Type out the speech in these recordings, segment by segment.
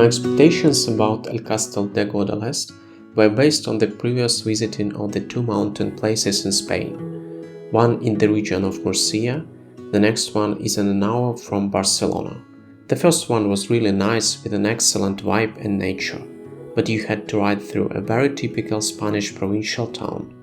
My expectations about El Castell de Guadalest were based on the previous visiting of the two mountain places in Spain, one in the region of Murcia, the next one is an hour from Barcelona. The first one was really nice with an excellent vibe and nature, but you had to ride through a very typical Spanish provincial town.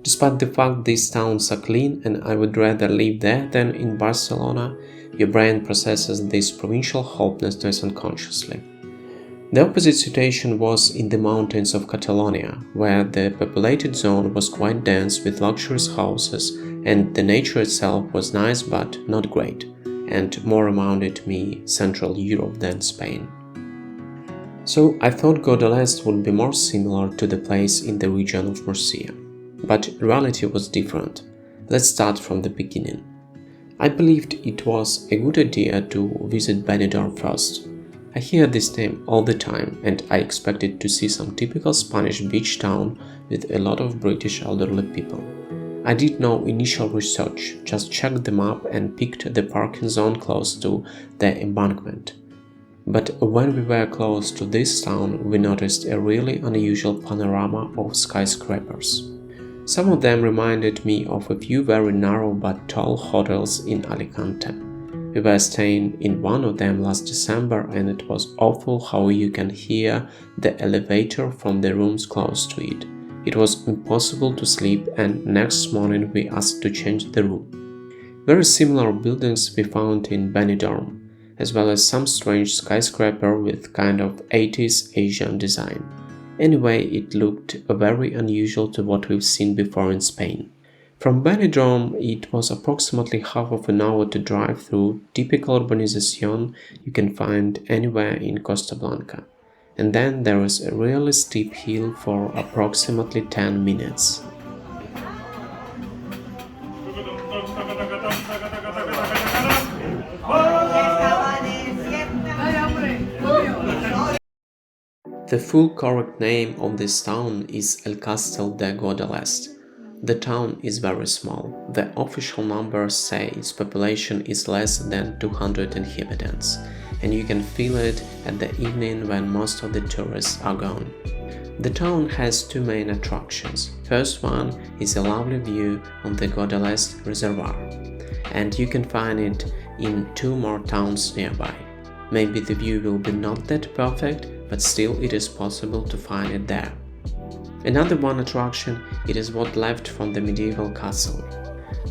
Despite the fact these towns are clean and I would rather live there than in Barcelona, your brain processes this provincial hopelessness unconsciously. The opposite situation was in the mountains of Catalonia, where the populated zone was quite dense with luxurious houses and the nature itself was nice but not great, and more reminded me Central Europe than Spain. So I thought Guadalest would be more similar to the place in the region of Murcia. But reality was different. Let's start from the beginning. I believed it was a good idea to visit Benidorm first. I hear this name all the time and I expected to see some typical Spanish beach town with a lot of British elderly people. I did no initial research, just checked the map and picked the parking zone close to the embankment. But when we were close to this town, we noticed a really unusual panorama of skyscrapers. Some of them reminded me of a few very narrow but tall hotels in Alicante. We were staying in one of them last December and it was awful how you can hear the elevator from the rooms close to it. It was impossible to sleep and next morning we asked to change the room. Very similar buildings we found in Benidorm, as well as some strange skyscraper with kind of 80s Asian design. Anyway, it looked very unusual to what we've seen before in Spain. From Benidorm, it was approximately half of an hour to drive through typical urbanization you can find anywhere in Costa Blanca. And then there is a really steep hill for approximately 10 minutes. The full correct name of this town is El Castell de Guadalest. The town is very small. The official numbers say its population is less than 200 inhabitants, and you can feel it at the evening when most of the tourists are gone. The town has two main attractions. First one is a lovely view on the Guadalest Reservoir, and you can find it in two more towns nearby. Maybe the view will be not that perfect, but still it is possible to find it there. Another one attraction, it is what left from the medieval castle.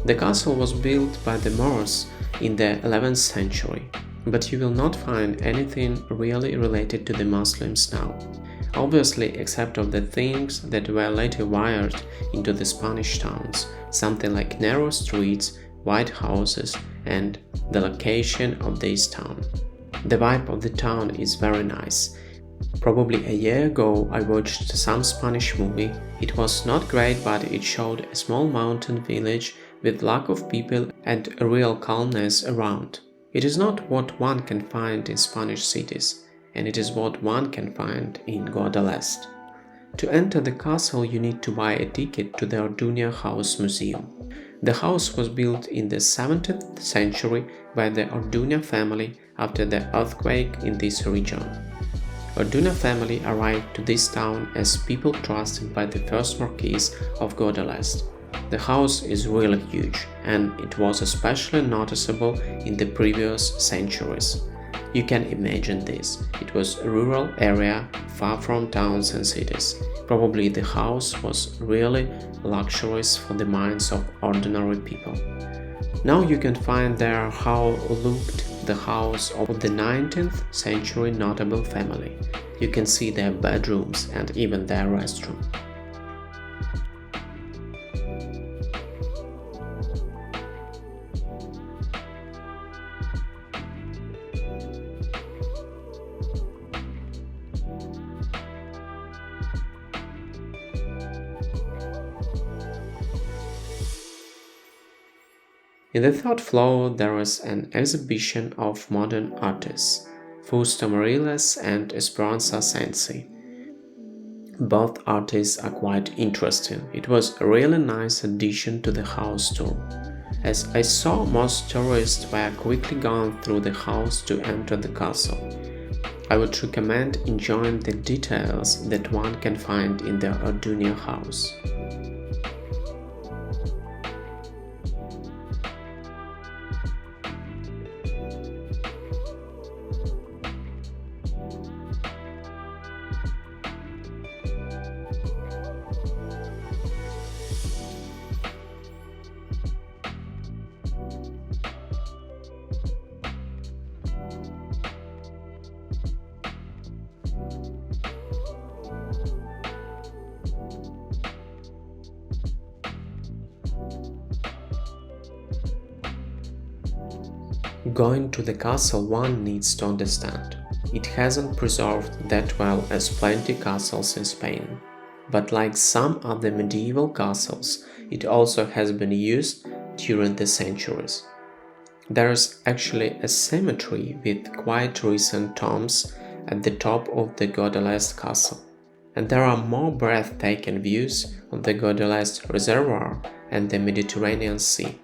The castle was built by the Moors in the 11th century, but you will not find anything really related to the Muslims now. Obviously, except of the things that were later wired into the Spanish towns, something like narrow streets, white houses, and the location of this town. The vibe of the town is very nice. Probably a year ago I watched some Spanish movie. It was not great, but it showed a small mountain village with lack of people and a real calmness around. It is not what one can find in Spanish cities, and it is what one can find in Guadalest. To enter the castle you need to buy a ticket to the Orduña House Museum. The house was built in the 17th century by the Orduña family after the earthquake in this region. Orduña family arrived to this town as people trusted by the first Marquis of Guadalest. The house is really huge, and it was especially noticeable in the previous centuries. You can imagine this. It was a rural area far from towns and cities. Probably the house was really luxurious for the minds of ordinary people. Now you can find there how looked the house of the 19th century notable family. You can see their bedrooms and even their restroom. In the third floor there is an exhibition of modern artists, Fausto Moriles and Esperanza Sensi. Both artists are quite interesting. It was a really nice addition to the house tour. As I saw, most tourists were quickly gone through the house to enter the castle. I would recommend enjoying the details that one can find in the Orduña house. Going to the castle, one needs to understand, it hasn't preserved that well as plenty castles in Spain. But like some other medieval castles, it also has been used during the centuries. There's actually a cemetery with quite recent tombs at the top of the Guadalest castle, and there are more breathtaking views of the Guadalest Reservoir and the Mediterranean Sea.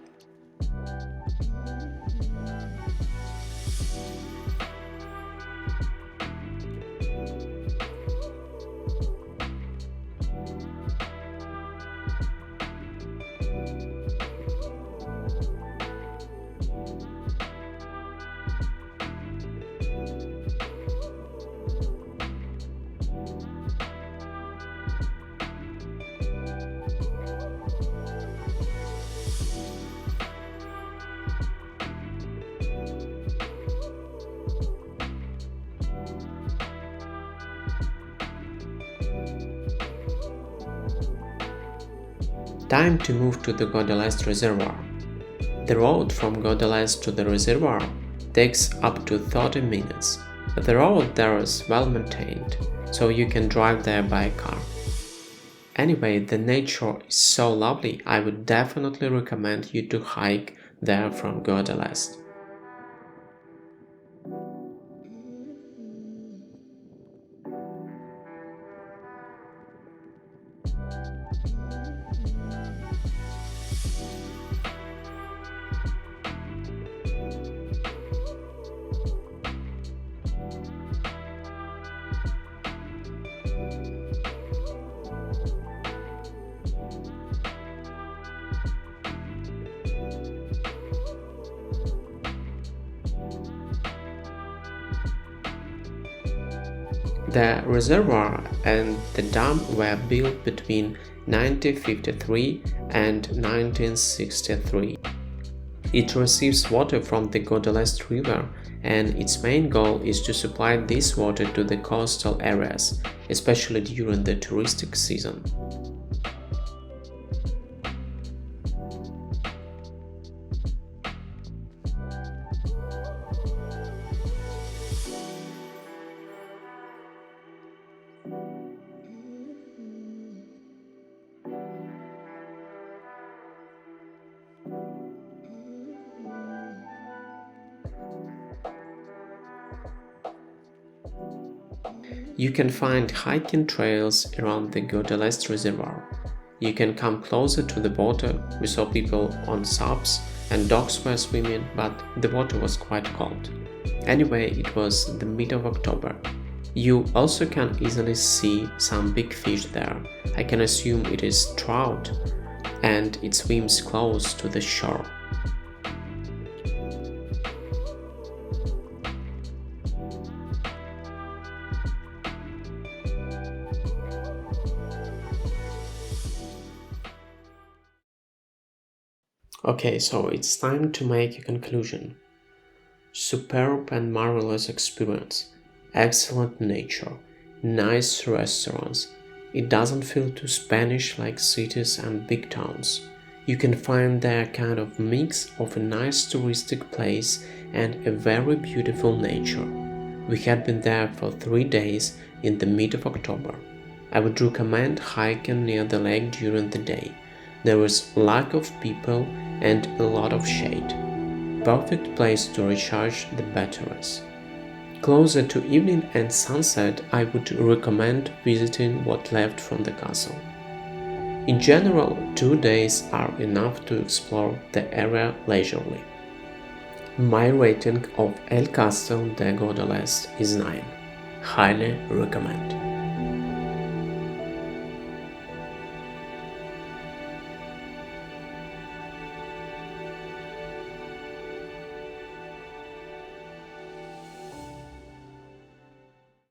Time to move to the Guadalest Reservoir. The road from Guadalest to the reservoir takes up to 30 minutes. The road there is well maintained, so you can drive there by car. Anyway, the nature is so lovely, I would definitely recommend you to hike there from Guadalest. The reservoir and the dam were built between 1953 and 1963. It receives water from the Guadalest River, and its main goal is to supply this water to the coastal areas, especially during the touristic season. You can find hiking trails around the Guadalest Reservoir. You can come closer to the water. We saw people on SUPs and dogs were swimming, but the water was quite cold. Anyway, it was the mid of October. You also can easily see some big fish there. I can assume it is trout, and it swims close to the shore. Okay, so it's time to make a conclusion. Superb and marvelous experience, excellent nature, nice restaurants. It doesn't feel too Spanish like cities and big towns. You can find there kind of mix of a nice touristic place and a very beautiful nature. We had been there for 3 days in the mid of October. I would recommend hiking near the lake during the day. There is lack of people and a lot of shade. Perfect place to recharge the batteries. Closer to evening and sunset, I would recommend visiting what left from the castle. In general, 2 days are enough to explore the area leisurely. My rating of El Castell de Guadalest is 9. highly recommend.